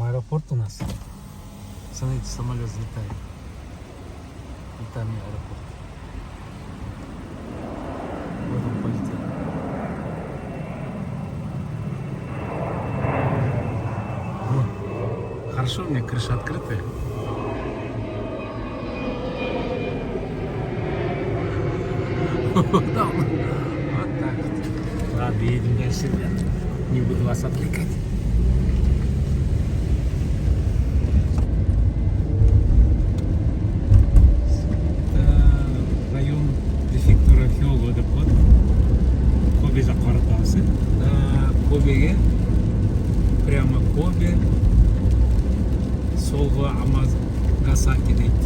аэропорт у нас. Смотрите, самолет взлетает. И там и аэропорт. Вот он полетел. Вот. Хорошо, у меня крыша открытая. Вот так вот. Ладно, едем дальше, ребята. Не буду вас отвлекать. Район префектура Хёго деп коет. Кобе жаққа барып қаласың. Кобеге, прямо Кобе, солға Амагасаки дейді.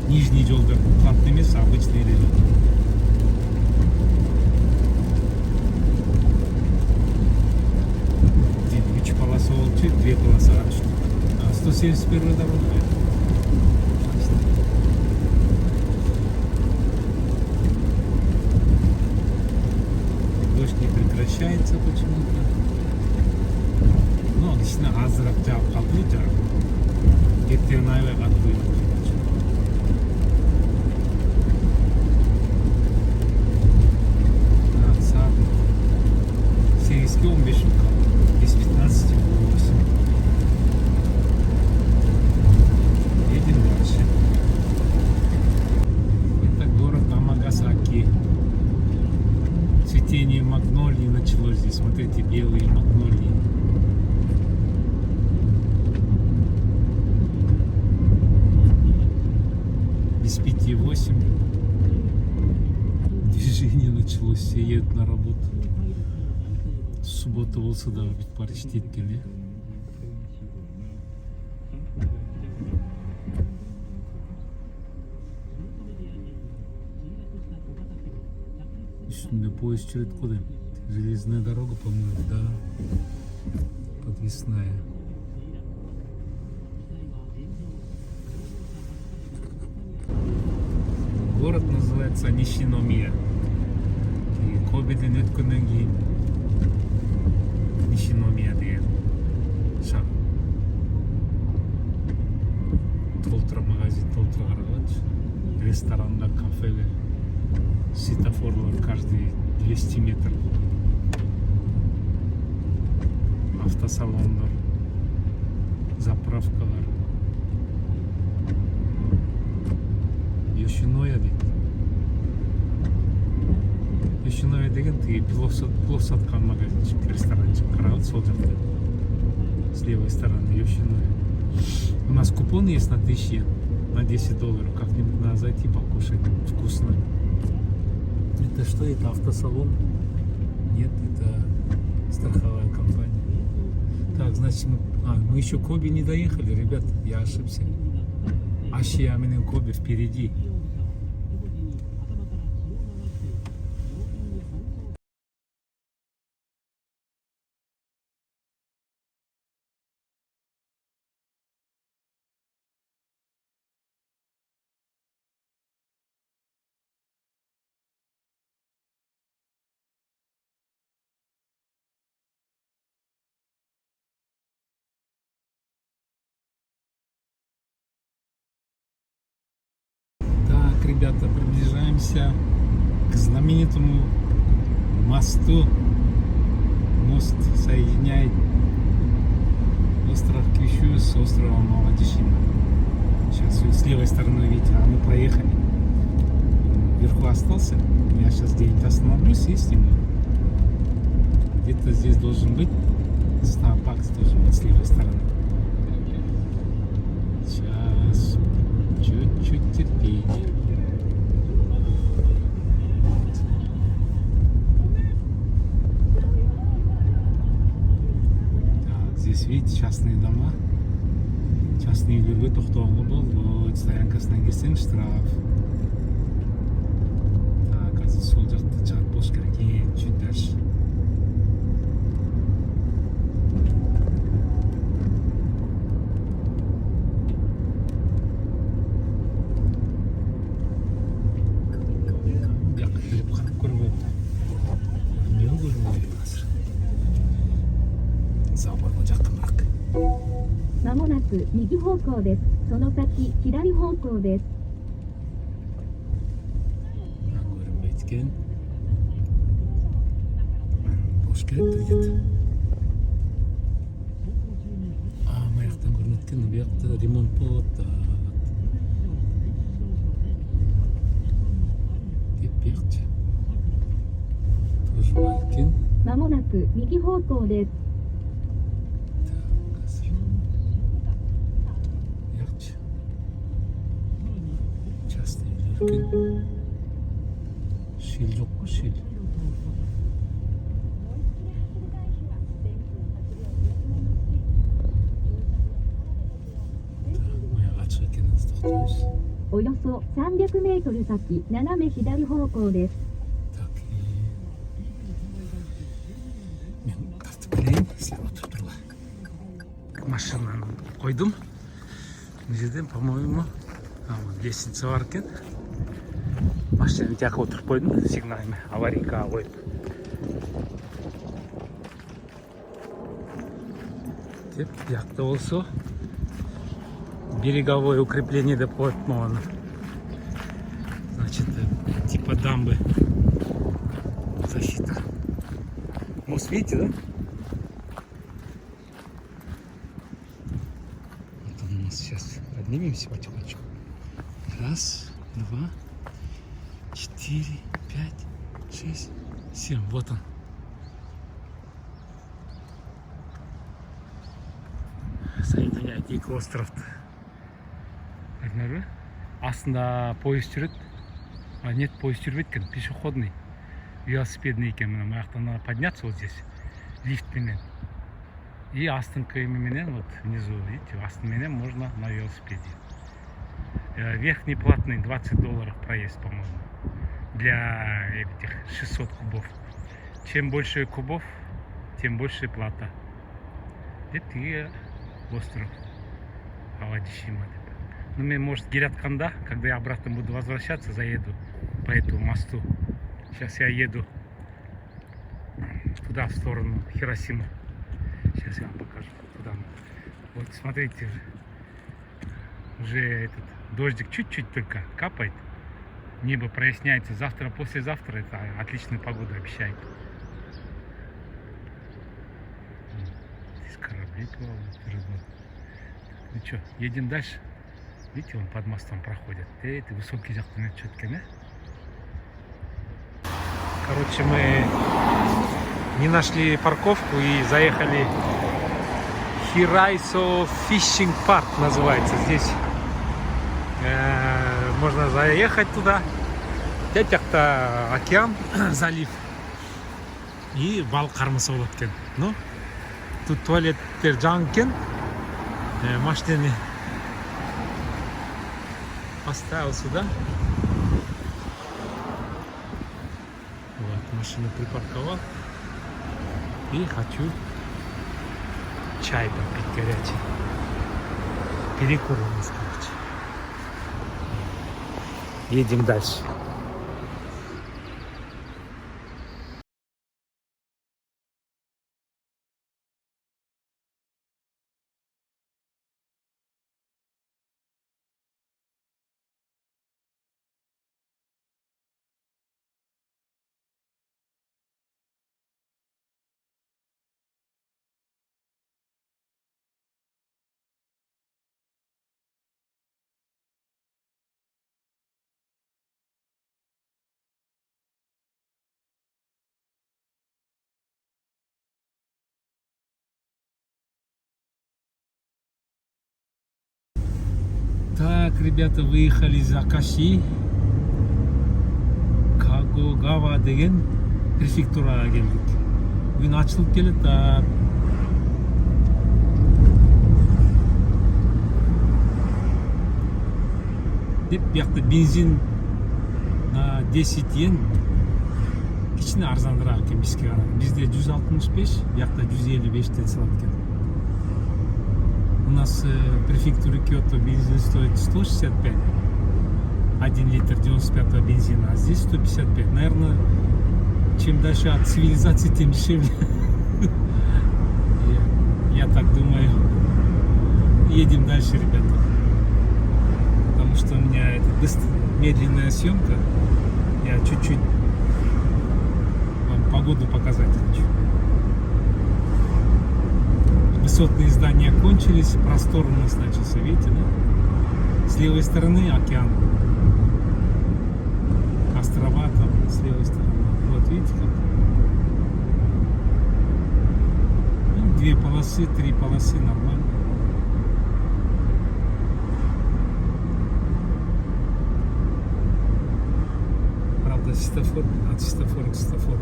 Нижний жолдар платный емес, обычный жол. Полоса oldu, 2 полоса açtı. 171 дорога. Дождь не прекращается почему-то. Ну, обычно азырақ жауып қалды жарық. Ертең аябай қатты құйылады. Сағат 8-ге 15 минут қалды. Без 15 было 8. Едем дальше. Это город Амагасаки. Цветение магнолии началось здесь. Смотрите, белые магнолии. Без 5-8. Движение началось. Все едут на работу. Суббота болса да бүйтіп почти еткен, е. Үстінде поезд жүреді қой. Железная дорога, по-моему, да. Подвесная. Город называется Нишиномия. И Кобеден өткеннен кейін Нишиномия деген шағын. Толтыра магазин, толтыра қарағаншы. Ресторандар, кафелер, светофорлар каждый 200 метр. Автосалондар, заправкалар. Йошиноя дейді. Йошиноя деген тіге плов сатқан магазинчик, ресторанчик. Қарағат сол жақта. С левой стороны Йошиноя. У нас купон есть на 1000 йен, на $10. Как-нибудь надо зайти покушать. Вкусно. Это что? Это автосалон? Нет, это страховая компания. Так, значит, мы еще к Кобе не доехали, ребят. Я ошибся. Ашия менен Кобе впереди. Ребята, приближаемся к знаменитому мосту. Мост соединяет остров Кюшю с островом Авадишима. Сейчас вы с левой стороны видите, а мы проехали. Вверху остался. Я сейчас где-нибудь остановлюсь и сниму. Где-то здесь должен быть Starbucks, должен быть с левой стороны. Сейчас чуть-чуть терпения. Здесь видите частные дома, частные үйлерге тоқтауға болады, стоянкасынан келсең штраф. Так, қазір сол жақты шығарып болуш керек, чуть дальше. Бұяққа келіп қарап көрмепті. Не көрмейді қазір. Заборға жақынырақ. く右方向です。その先左方向です。 Көрінбейді екен. Бош керек түргет. Мына жақтан көрінеді екен, бұл жақта ремонт болады. Деп бұл жақта. Тоже бар екен. まもなく右方向です。 Частный үйлер. Шел жоқ қой, шел. Маяға шыға екеніміз тоқтаймыз. およそ300メートル先斜め左方向です。 Так, мен тартып келейін, сіздер отырып тұрла. Машинаны қойдым. Бұл жерден, по-моему, лестница бар екен. Машинаны жаққа отырып қойдым, сигналмен аварийка қойып. Деп, жақта болса береговое укрепление деп қойып маған. Значит, типа дамбы. Защита. Мост, видите, да? Вот он у нас сейчас. Поднимемся потихонечку. Раз, два, 4, 5, 6, 7. Вот он. Соединяет екі островты. Көрдіңдер бе? Астында поезд жүреді. Нет, поезд жүрбейді екен, пешеходный. Велосипедный екен. Мына жақтан надо подняться вот здесь. Лифтменен. И астынкаменен вот внизу, видите, астынменен можно на велосипеде. Верхний платный $20 проезд, по-моему. Для этих 600 кубов. Чем больше кубов, тем больше плата. Это и остров Авадишима. Ну, мне, может, Гирятканда, когда я обратно буду возвращаться, заеду по этому мосту. Сейчас я еду туда, в сторону Хиросимы. Сейчас я вам покажу. Туда. Вот, смотрите, уже этот дождик чуть-чуть только капает. Небо проясняется. Завтра, послезавтра это отличная погода обещает. Здесь корабли плавают. Ну что, едем дальше. Видите, он под мостом проходит. Это высокий жақтан четко, да? Короче, мы не нашли парковку и заехали. Хирайсо Фишинг Парк называется. Здесь можно заехать туда. Опять жақта океан, залив. И балық қармысы болады екен. Ну, тут туалеттер жаң екен. Машинаны поставил сюда. Вот, машину припарковал. И хочу чай попить горячий. Перекур у нас, короче. Едем дальше. Так, ребята, выехали из Акаши. Кагогава деген префектураға келдік. Бүгін açылып келеді. Деп, бұяқта бензин на 10 йен. Кішкене арзандырақ екен бізге қарағанда. Бізде 165, бұяқта 155-тен салады екен. У нас в префектуре Киото бензин стоит 165, 1 литр 95 бензина, а здесь 155. Наверное, чем дальше от цивилизации, тем дешевле. Я так думаю. Едем дальше, ребята. Потому что у меня это медленная съемка. Я чуть-чуть вам погоду показать хочу. Высотные здания кончились, простор у нас начался, видите, да? С левой стороны океан. Острова там с левой стороны. Вот видите как? Ну, 2 полосы, 3 полосы нормально. Правда, светофор, от светофора к светофору.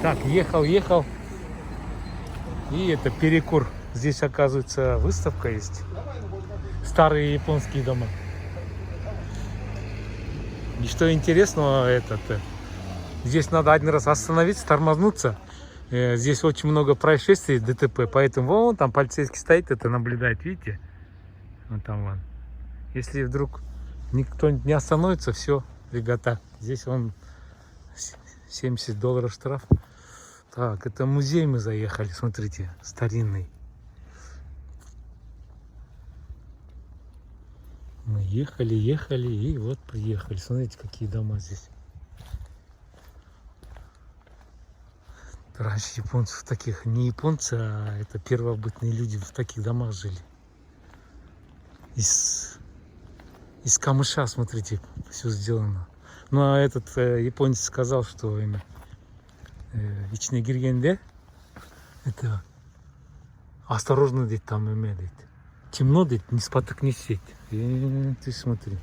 Так, ехал. И это перекур. Здесь, оказывается, выставка есть. Старые японские дома. И что интересного, здесь надо один раз остановиться, тормознуться. Здесь очень много происшествий, ДТП. Поэтому вон там полицейский стоит, это наблюдает, видите? Вот там вон. Если вдруг никто не остановится, все, ребята. Здесь вон $70 штраф. Так, это музей мы заехали, смотрите, старинный. Мы ехали и вот приехали. Смотрите, какие дома здесь. Раньше японцев таких, не японцы, а это первобытные люди в таких домах жили. Из камыша, смотрите, все сделано. Ну а этот японец сказал, что именно içine girgende это осторожно, говорит, там имеет. Темно, говорит, не спотыкнись. Ты смотри.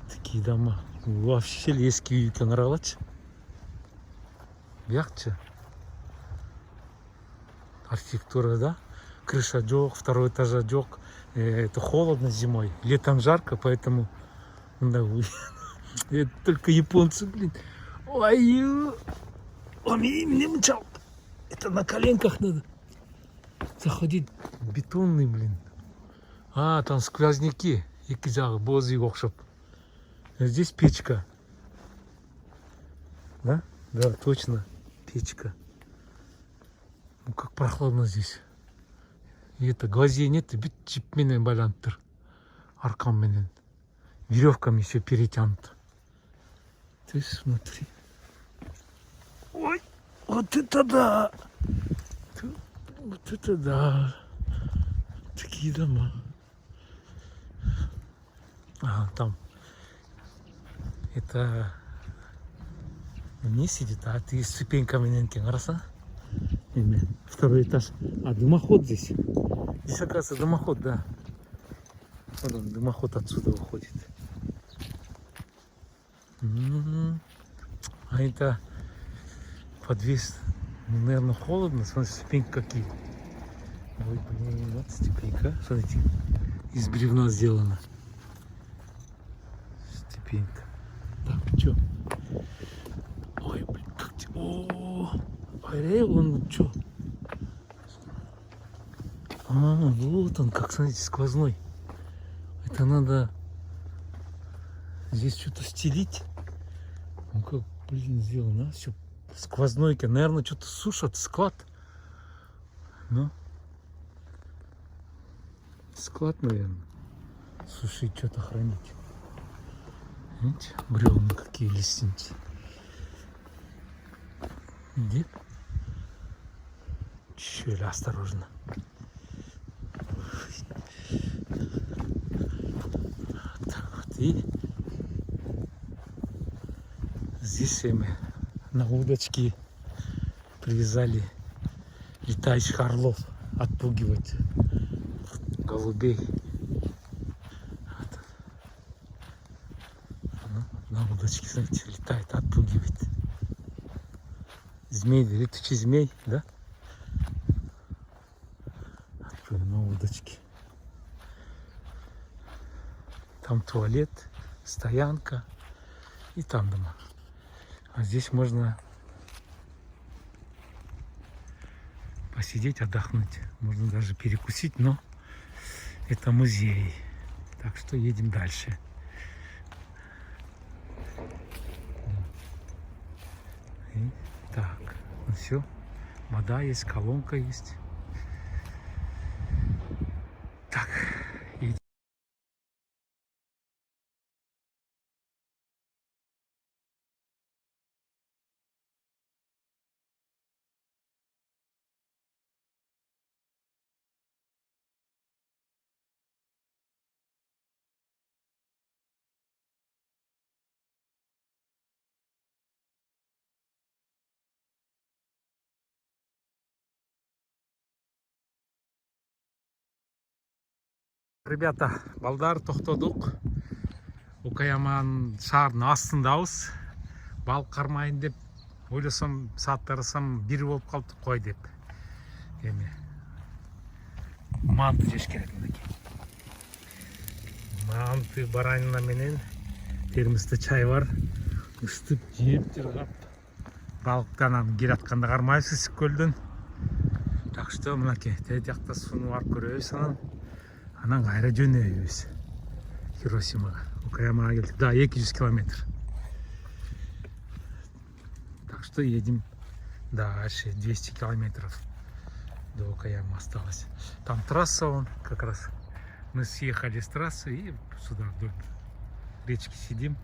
Такие дома. Вообще лески үйка нравится. Ярче. Архитектура, да? Крыша жоқ, 2 этажа жоқ. Это холодно зимой. Летом жарко, поэтому это только японцы, блин. Ой, он мне мчал. Это на коленках надо заходить. Бетонный, блин. А, там сквозняки. Бози окшоп. Здесь печка. Да? Да, точно. Печка. Ну, как прохладно здесь. И это глазей нет, бит чипменен байланттыр. Арканменен. Веревками все перетянуто. Ты смотри. Ой, вот это да! Вот это да! Такие дома. А, там. Это не сидит, а ты с ступеньками ненькин, раз, а? 2 этаж. А, дымоход здесь. Здесь, оказывается, дымоход, да. Вот он, дымоход отсюда выходит. А это подвес, наверное, холодно. Смотрите, ступеньки какие. Ой, блин, вот ступенька. Смотрите, из бревна сделана. Ступенька. Так, что? Ой, блин, как тебе? О, он что? А, вот он, как, смотрите, сквозной. Это надо Здесь что-то стелить. Ну как, блин, сделано. Все сквозной. Наверное, что-то сушат. Склад. Ну. Склад, наверное. Сушить, что-то хранить. Видите, бревна какие листинки. Где? Чуть осторожно. Так вот, и здесь мы на удочке привязали летающих орлов отпугивать голубей. Вот. Ну, на удочке, знаете, летает, отпугивает. Змей, летучий змей, да? На удочке. Там туалет, стоянка и там дома. А здесь можно посидеть, отдохнуть. Можно даже перекусить, но это музей. Так что едем дальше. И так, ну все. Вода есть, колонка есть. Так, едем. Ребята, балдар тоқтадық. Окаяман шаарынын астындабыз. Балык кармайын деп ойлосом, сааттарысам 1 болуп калыптыр кой деп. Эми манты жеш керек мынакей. Манты баранина менен термосто чай бар. Ыстып жеп жыргап. Балыктан кире атканда кармайсыз көлдөн. Так что мынакей тет жакта сууну барып көрөбүз анан. Анан кайра жөнөбүз. Хиросимага. Окаямага келдик. Да, 200 километр. Так что едем дальше. 200 километров до Окаяма осталось. Там трасса вон как раз. Мы съехали с трассы и сюда вдоль речки сидим.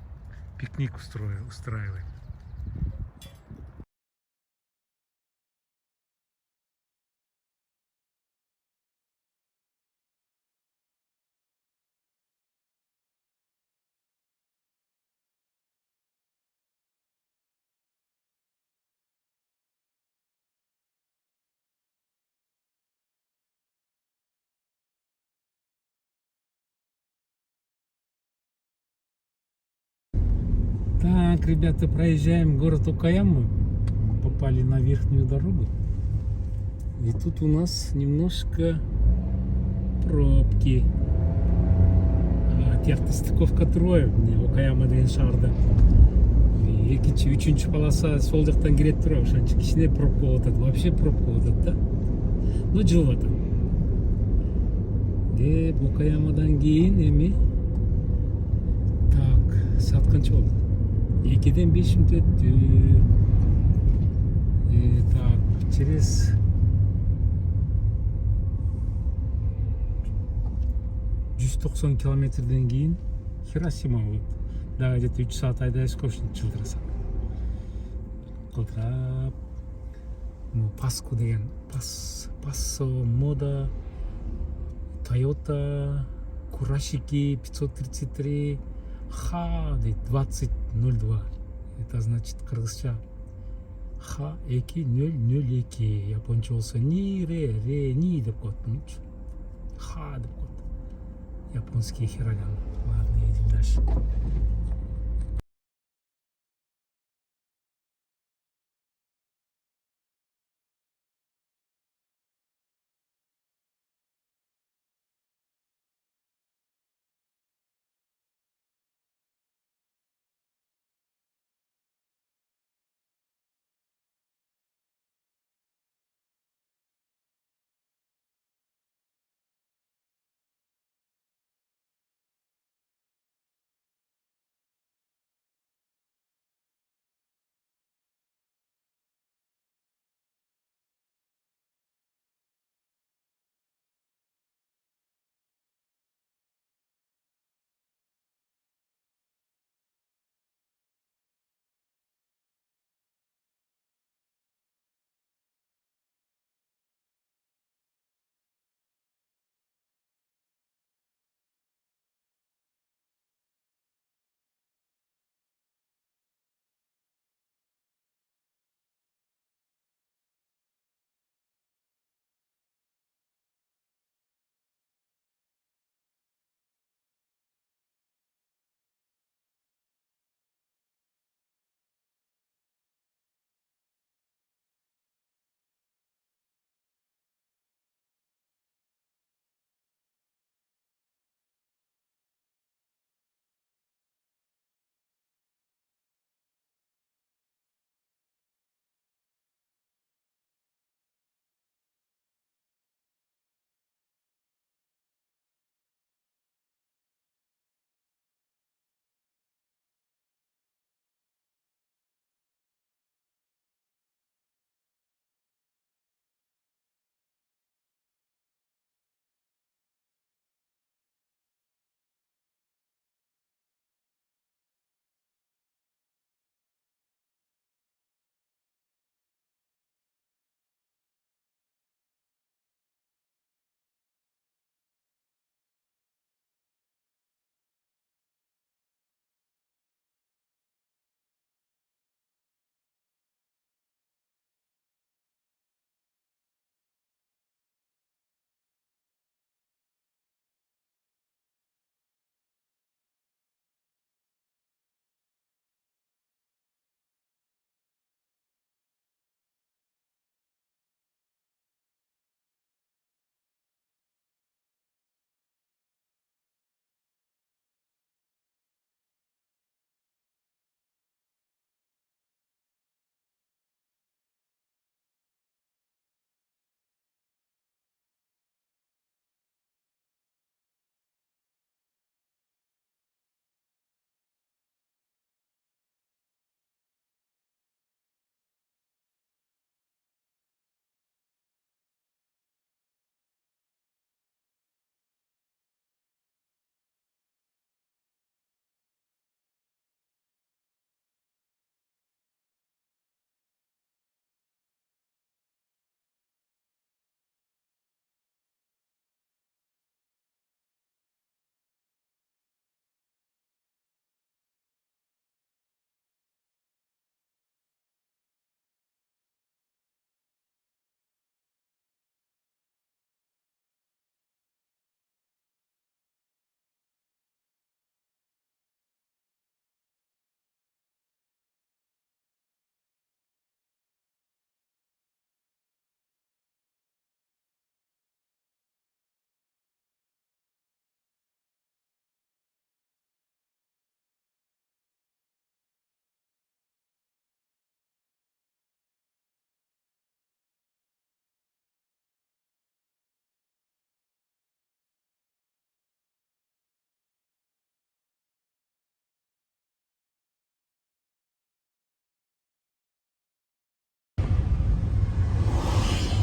Пикник устраиваем. Так, ребята, проезжаем город Окаяма. Попали на верхнюю дорогу. И тут у нас немножко пробки. Тияқта стыковка трое. Окаяма деген шаарда. Экинчи, үчүнчү полоса сол жактан кирет туруп, ошончо кичине пробка болуп атат. Вообще пробка болуп атат да. Но жылып атат. Деп Окаямадан кийин эми так, саат канча болду? 2'den 5 минут өттү. Так, через 190 километрден кийин Хиросима болот. Дагы где-то 3 саат айдайбыз, көпчүлүк жылдырасак. Кылдырап. Паску деген, Пассо Мода, Toyota, Курашики 533, Ха, 2002. Это значит кыргызча Х2002. Японча болсо ни деп коет муну. Ха деп коет. Японский хироган. Ладно, едем дальше.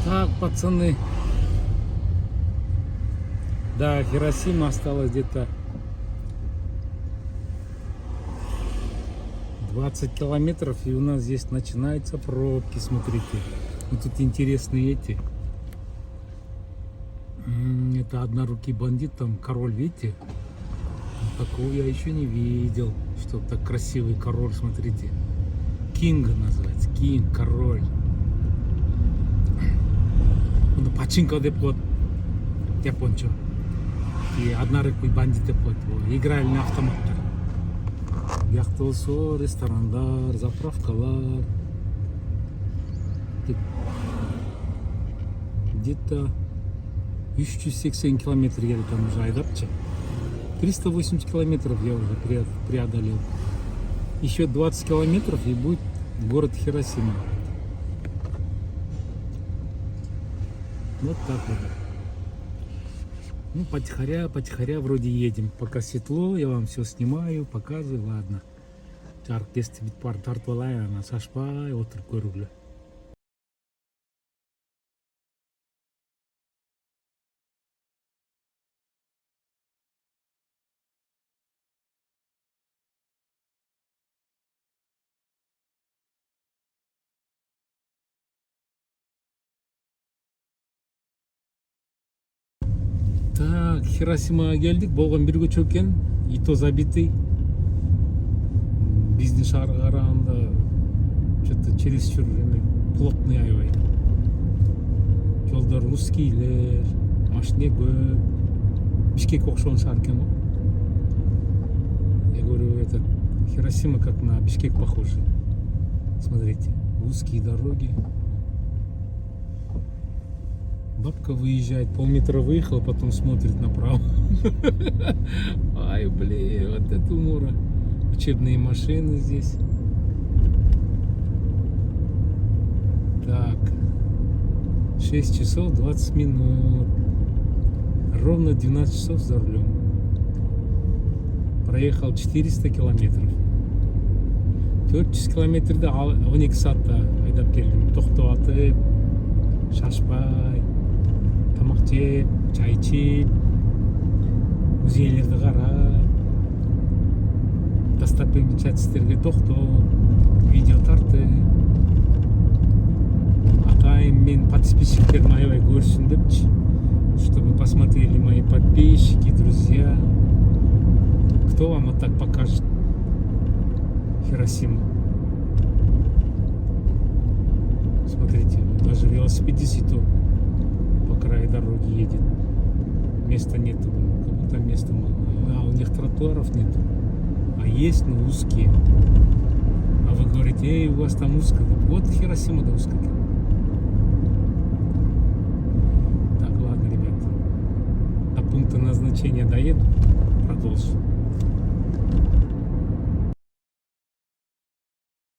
Так, пацаны. Да, Хиросима осталось где-то 20 километров, и у нас здесь начинаются пробки, смотрите. Вот тут интересные эти. Это однорукий бандит, там король, видите? Такого я еще не видел, что так красивый король, смотрите. Кинг называется, Кинг, король. Он пачинка деп коет, японча. И однорукий бандит деп коет. Игральный автоматтар. Бияқта болсо ресторандар, заправкалар. Где-то 380 километров там уже айдапчы. 380 километров я уже преодолел. Еще 20 километров и будет город Хиросима. Вот так вот. Ну, потихоря вроде едем. Пока светло, я вам все снимаю, показываю, ладно. Жарық кесті бит бар тартып алайын, ана шашпай отырып көргілі. Так, Хиросимаға келдік. Болған бір көч екен. Ито забитый. Бизнес қарағанда что-то чересчур плотный аябай. Жолдар узкийлер, машина көп. Бишкек окшогон шаар экен го. Я говорю, этот Хиросима как на Бишкек похоже. Смотрите, узкие дороги. Бабка выезжает, полметра выехала, потом смотрит направо. Ай, блин, вот это умора. Учебные машины здесь. Так. 6 часов 20 минут. Ровно 12 часов за рулем. Проехал 400 километров. 400 километрді 12 саатта айдап келдім. Тоқтап атып, шашпай, тамақ жеп, чай ішіп, музейлерді қарап, достопримечательностьтерге тоқтап, видео тартып, атайын мен подписчиктерім аябай көрсін депчи, чтобы посмотрели мои подписчики, друзья. Кто вам вот так покажет Хиросиму? Смотрите, даже велосипедист и то по краю дороги едет. Места нету, как будто места мало. А у них тротуаров нету. А есть, но узкие. А вы говорите, эй, у вас там узко. Вот Хиросима да узко. Так, ладно, ребята. До пункта назначения доеду. Продолжу.